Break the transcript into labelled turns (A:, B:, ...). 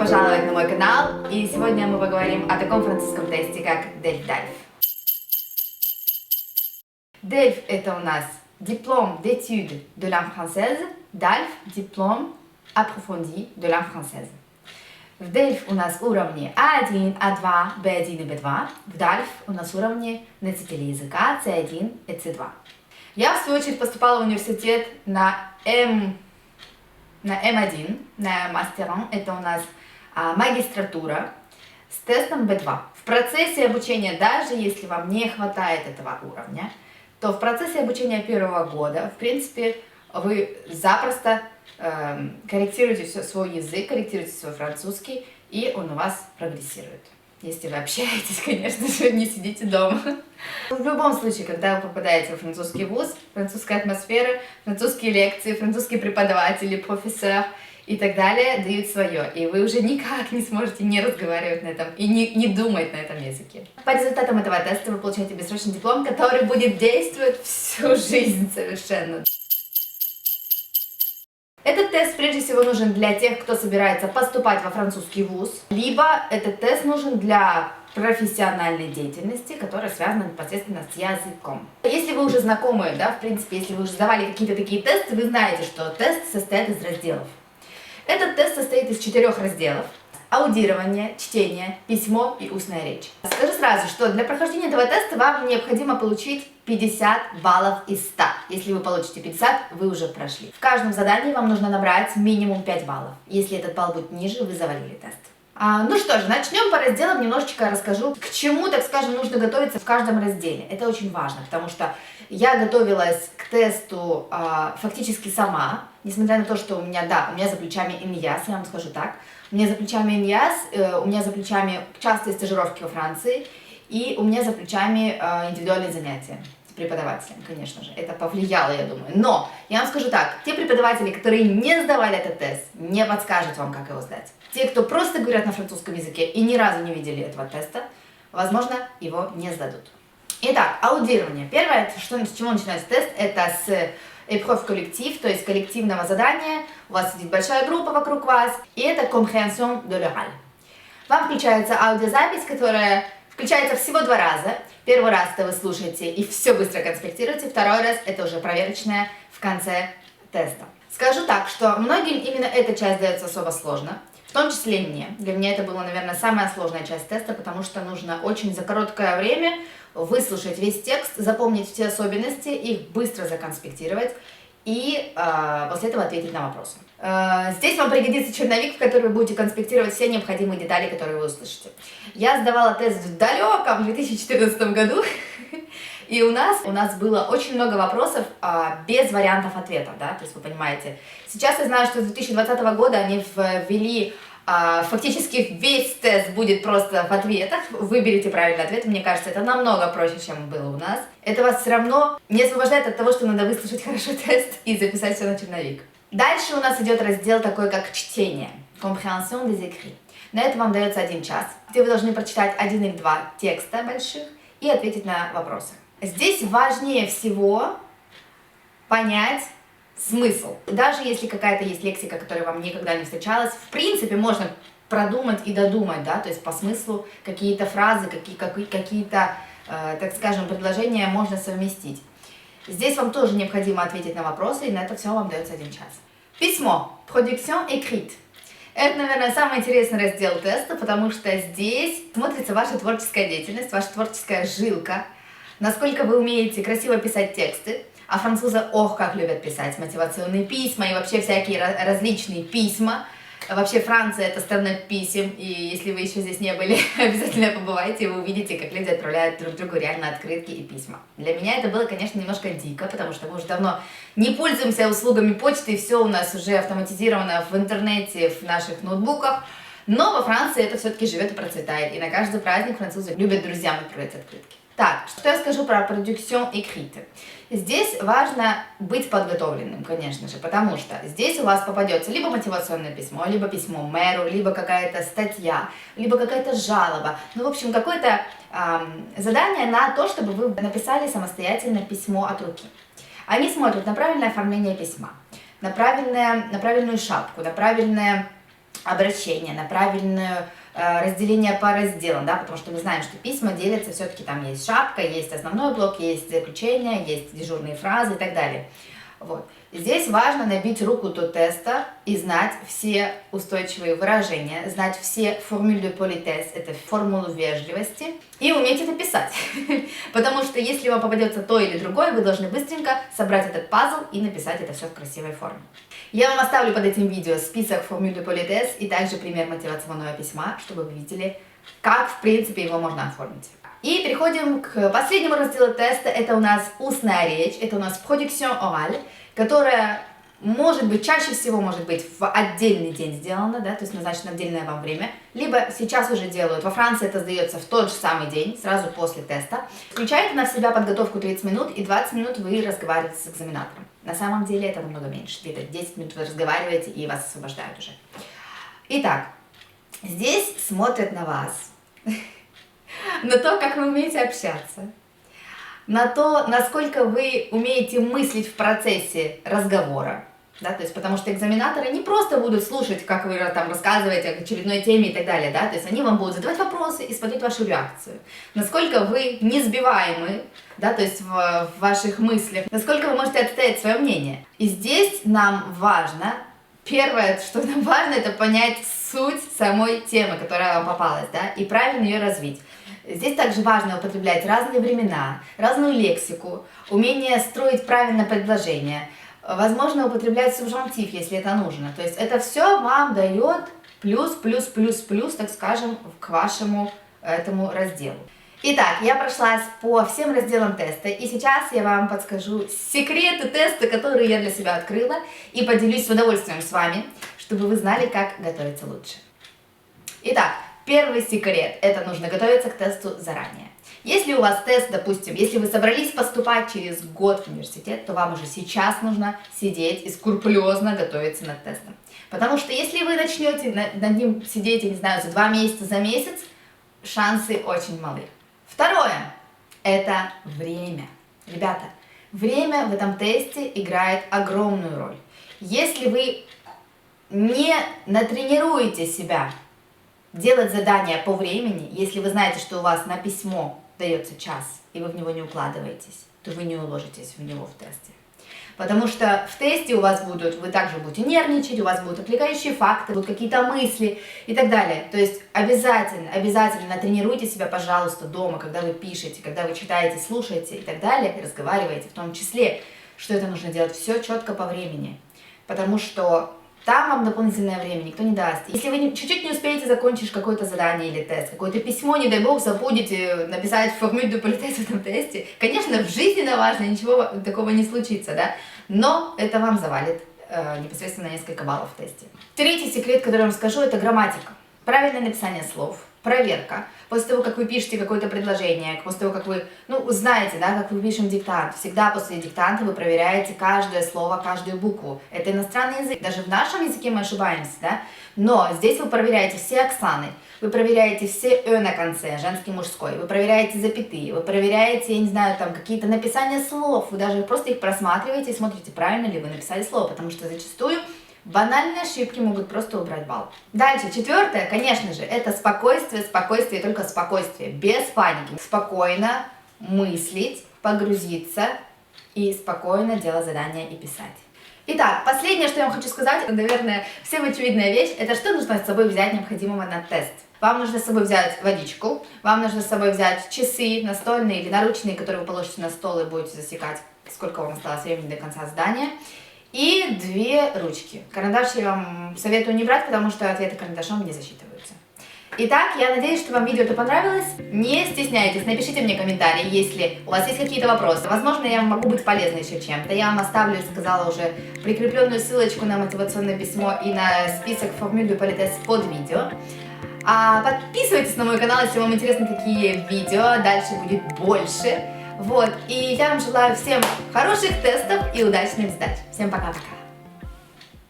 A: пожаловать на мой канал, и сегодня мы поговорим о таком французском тесте, как DELF. DELF это у нас диплом d'études de langue française, DALF диплом approfondi de langue française. В DELF у нас уровни А1, А2, Б1 и Б2. В DALF у нас уровни носителей языка С1 и С2. Я, в свою очередь, поступала в университет на М1, на мастер 1. Это у нас магистратура с тестом B2. В процессе обучения, даже если вам не хватает этого уровня, то в процессе обучения первого года, в принципе, вы запросто корректируете свой язык, корректируете свой французский, и он у вас прогрессирует. Если вы общаетесь, конечно же, не сидите дома. В любом случае, когда вы попадаете в французский вуз, французская атмосфера, французские лекции, французские преподаватели, профессор и так далее дают свое. И вы уже никак не сможете не разговаривать на этом и не думать на этом языке. По результатам этого теста вы получаете бессрочный диплом, который будет действовать всю жизнь совершенно. Этот тест прежде всего нужен для тех, кто собирается поступать во французский вуз, либо этот тест нужен для профессиональной деятельности, которая связана непосредственно с языком. Если вы уже знакомы, да, в принципе, если вы уже сдавали какие-то такие тесты, вы знаете, что тест состоит из разделов. Этот тест состоит из 4 разделов: аудирование, чтение, письмо и устная речь. Скажу сразу, что для прохождения этого теста вам необходимо получить 50 баллов из 100. Если вы получите 50, вы уже прошли. В каждом задании вам нужно набрать минимум 5 баллов. Если этот балл будет ниже, вы завалили тест. Ну что же, начнем по разделам, немножечко расскажу, к чему, так скажем, нужно готовиться в каждом разделе. Это очень важно, потому что я готовилась к тесту фактически сама, несмотря на то, что у меня за плечами ИНЯС, я вам скажу так. У меня за плечами ИНЯС, у меня за плечами частые стажировки во Франции, и у меня за плечами индивидуальные занятия с преподавателем, конечно же. Это повлияло, я думаю. Но я вам скажу так, те преподаватели, которые не сдавали этот тест, не подскажут вам, как его сдать. Те, кто просто говорят на французском языке и ни разу не видели этого теста, возможно, его не сдадут. Итак, аудирование. Первое, с чего начинается тест, это с épreuve коллектив, то есть коллективного задания. У вас сидит большая группа вокруг вас, и это compréhension de l'oral. Вам включается аудиозапись, которая включается всего 2 раза. Первый раз это вы слушаете и все быстро конспектируете, второй раз это уже проверочная в конце теста. Скажу так, что многим именно эта часть дается особо сложно, в том числе и мне. Для меня это была, наверное, самая сложная часть теста, потому что нужно очень за короткое время выслушать весь текст, запомнить все особенности, их быстро законспектировать и после этого ответить на вопросы. Здесь вам пригодится черновик, в который вы будете конспектировать все необходимые детали, которые вы услышите. Я сдавала тест в далеком 2014 году, и у нас было очень много вопросов без вариантов ответа, да, то есть вы понимаете. Сейчас я знаю, что с 2020 года они ввели фактически весь тест будет просто в ответах. Выберите правильный ответ. Мне кажется, это намного проще, чем было у нас. Это вас все равно не освобождает от того, что надо выслушать хорошо тест и записать все на черновик. Дальше у нас идет раздел такой, как чтение. Compréhension des écrits. На это вам дается 1 час, где вы должны прочитать 1 или 2 текста больших и ответить на вопросы. Здесь важнее всего понять смысл. Даже если какая-то есть лексика, которая вам никогда не встречалась, в принципе, можно продумать и додумать, да, то есть по смыслу какие-то фразы, какие-то, так скажем, предложения можно совместить. Здесь вам тоже необходимо ответить на вопросы, и на это все вам дается 1 час. Письмо. Production écrite. Это, наверное, самый интересный раздел теста, потому что здесь смотрится ваша творческая деятельность, ваша творческая жилка, насколько вы умеете красиво писать тексты. А французы, ох, как любят писать мотивационные письма и вообще всякие различные письма. Вообще Франция это страна писем, и если вы еще здесь не были, обязательно побывайте, и вы увидите, как люди отправляют друг другу реально открытки и письма. Для меня это было, конечно, немножко дико, потому что мы уже давно не пользуемся услугами почты, и все у нас уже автоматизировано в интернете, в наших ноутбуках. Но во Франции это все-таки живет и процветает, и на каждый праздник французы любят друзьям отправлять открытки. Так, что я скажу про production écrite. Здесь важно быть подготовленным, конечно же, потому что здесь у вас попадется либо мотивационное письмо, либо письмо мэру, либо какая-то статья, либо какая-то жалоба. Ну, в общем, какое-то задание на то, чтобы вы написали самостоятельно письмо от руки. Они смотрят на правильное оформление письма, на правильную шапку, на правильное обращение, на правильное разделение по разделам, да, потому что мы знаем, что письма делятся, все-таки там есть шапка, есть основной блок, есть заключение, есть дежурные фразы и так далее. Вот. Здесь важно набить руку до теста и знать все устойчивые выражения, знать все формулы de politesse, это формулу вежливости, и уметь это писать. Потому что если вам попадется то или другое, вы должны быстренько собрать этот пазл и написать это все в красивой форме. Я вам оставлю под этим видео список формул de politesse и также пример мотивационного письма, чтобы вы видели, как в принципе его можно оформить. И переходим к последнему разделу теста. Это у нас устная речь, это у нас production orale, которая может быть, чаще всего может быть в отдельный день сделана, да, то есть назначено отдельное вам время, либо сейчас уже делают, во Франции это сдается в тот же самый день, сразу после теста. Включает она в себя подготовку 30 минут и 20 минут вы разговариваете с экзаменатором. На самом деле это намного меньше, где-то 10 минут вы разговариваете и вас освобождают уже. Итак, здесь смотрят на вас, на то, как вы умеете общаться, на то, насколько вы умеете мыслить в процессе разговора, да, то есть потому что экзаменаторы не просто будут слушать, как вы там рассказываете о очередной теме и так далее, да, то есть они вам будут задавать вопросы и смотреть вашу реакцию, насколько вы несбиваемы, да, то есть в ваших мыслях, насколько вы можете отстоять свое мнение. И здесь нам важно, первое, что нам важно, это понять суть самой темы, которая вам попалась, да, и правильно ее развить. Здесь также важно употреблять разные времена, разную лексику, умение строить правильно предложение, возможно употреблять субжантив, если это нужно. То есть это все вам дает плюс, так скажем, к вашему этому разделу. Итак, я прошлась по всем разделам теста, и сейчас я вам подскажу секреты теста, которые я для себя открыла, и поделюсь с удовольствием с вами, чтобы вы знали, как готовиться лучше. Итак, первый секрет – это нужно готовиться к тесту заранее. Если у вас тест, допустим, если вы собрались поступать через год в университет, то вам уже сейчас нужно сидеть и скрупулезно готовиться над тестом. Потому что если вы начнете над ним сидеть, я не знаю, за 2 месяца, за месяц, шансы очень малы. Второе – это время. Ребята, время в этом тесте играет огромную роль. Если вы не натренируете себя делать задания по времени, если вы знаете, что у вас на письмо дается час, и вы в него не укладываетесь, то вы не уложитесь в него в тесте. Потому что в тесте у вас будут, вы также будете нервничать, у вас будут отвлекающие факты, будут какие-то мысли и так далее. То есть обязательно натренируйте себя, пожалуйста, дома, когда вы пишете, когда вы читаете, слушаете и так далее, и разговариваете, в том числе, что это нужно делать все четко по времени. Потому что там вам дополнительное время никто не даст. Если вы чуть-чуть не успеете закончить какое-то задание или тест, какое-то письмо, не дай бог, забудете написать формулу de politesse в этом тесте, конечно, в жизни на важно ничего такого не случится, да, но это вам завалит непосредственно несколько баллов в тесте. Третий секрет, который я вам скажу, это грамматика. Правильное написание слов, проверка. После того, как вы пишете какое-то предложение, после того, как вы, знаете, да, как мы пишем диктант, всегда после диктанта вы проверяете каждое слово, каждую букву. Это иностранный язык. Даже в нашем языке мы ошибаемся, да, но здесь вы проверяете все оксаны, вы проверяете все на конце, женский, мужской, вы проверяете запятые, вы проверяете, я не знаю, там какие-то написания слов, вы даже просто их просматриваете и смотрите, правильно ли вы написали слово, потому что зачастую банальные ошибки могут просто убрать балл. Дальше, четвертое, конечно же, это спокойствие, только спокойствие, без паники. Спокойно мыслить, погрузиться и спокойно делать задания и писать. Итак, последнее, что я вам хочу сказать, это, наверное, всем очевидная вещь, это что нужно с собой взять необходимого на тест. Вам нужно с собой взять водичку, вам нужно с собой взять часы настольные или наручные, которые вы положите на стол и будете засекать, сколько вам осталось времени до конца задания. И 2 ручки. Карандаш я вам советую не брать, потому что ответы карандашом не засчитываются. Итак, я надеюсь, что вам видео это понравилось. Не стесняйтесь, напишите мне комментарии, если у вас есть какие-то вопросы. Возможно, я могу быть полезна еще чем-то. Я вам оставлю, сказала уже, прикрепленную ссылочку на мотивационное письмо и на список формул de politesse под видео. Подписывайтесь на мой канал, если вам интересны такие видео. Дальше будет больше. Вот, и я вам желаю всем хороших тестов и удачных сдач. Всем пока-пока.